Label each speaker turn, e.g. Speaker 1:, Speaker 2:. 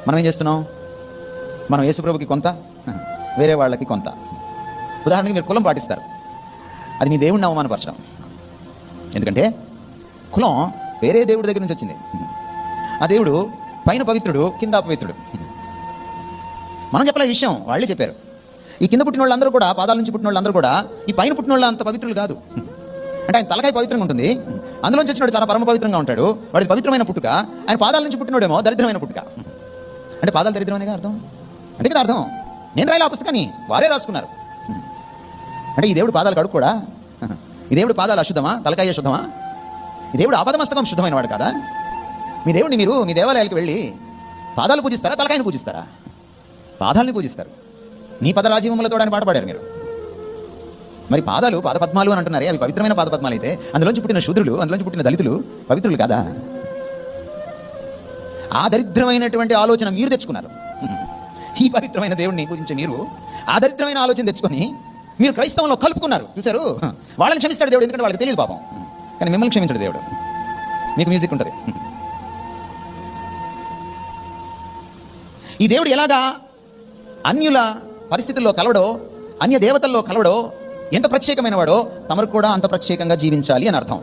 Speaker 1: మనం ఏం చేస్తున్నాం? మనం యేసుప్రభుకి కొంత, వేరే వాళ్ళకి కొంత. ఉదాహరణకి మీరు కులం పాటిస్తారు, అది మీ దేవుడిని అవమానపరచడం. ఎందుకంటే కులం వేరే దేవుడి దగ్గర నుంచి వచ్చింది. ఆ దేవుడు పైన పవిత్రుడు, కింద అపవిత్రుడు. మనం చెప్పలే ఈ విషయం, వాళ్ళే చెప్పారు. ఈ కింద పుట్టిన వాళ్ళందరూ కూడా, పాదాల నుంచి పుట్టిన వాళ్ళందరూ కూడా ఈ పైన పుట్టిన వాళ్ళు అంత పవిత్రులు కాదు. అంటే ఆయన తలకాయ పవిత్రంగా ఉంటుంది, అందులోంచి వచ్చినవాడు చాలా పరమ పవిత్రంగా ఉంటాడు. వాడి పవిత్రమైన పుట్టుక. ఆయన పాదాల నుంచి పుట్టినోడేమో దరిద్రమైన పుట్టుక. అంటే పాదాలు దరిద్రమనేగా అర్థం. అంతే కదా అర్థం. నేను రాయలే ఆ పుస్తకాన్ని, వారే రాసుకున్నారు. అంటే ఈ దేవుడు పాదాలు కడుక్కోడా? ఈ దేవుడు పాదాలు అశుద్ధమా? తలకాయ శుద్ధమా? ఈ దేవుడు ఆపదమస్తకం శుద్ధమైన వాడు కాదా? మీ దేవుడిని మీరు మీ దేవాలయాలకు వెళ్ళి పాదాలు పూజిస్తారా, తలకాయని పూజిస్తారా? పాదాలని పూజిస్తారు. నీ పదరాజీవములతో అని పాట పాడారు మీరు. మరి పాదాలు పాదపద్మాలు అని అంటున్నారే, అవి పవిత్రమైన పాదపద్మాలు అయితే అందులోంచి పుట్టిన శూద్రులు, అందులోంచి పుట్టిన దళితులు పవిత్రులు కాదా? ఆ దరిద్రమైనటువంటి ఆలోచన మీరు తెచ్చుకున్నారు. ఈ పవిత్రమైన దేవుడిని పూజించే మీరు ఆ దరిద్రమైన ఆలోచన తెచ్చుకొని మీరు క్రైస్తవంలో కలుపుకున్నారు. చూశారు? వాళ్ళని క్షమిస్తాడు దేవుడు, ఎందుకంటే వాళ్ళకి తెలియదు పాపం. కానీ మిమ్మల్ని క్షమించాడు దేవుడు. మీకు మ్యూజిక్ ఉంటుంది. ఈ దేవుడు ఎలాగా అన్యుల పరిస్థితుల్లో కలవడో, అన్య దేవతల్లో కలవడో, ఎంత ప్రత్యేకమైన వాడో తమరు కూడా అంత ప్రత్యేకంగా జీవించాలి అని అర్థం.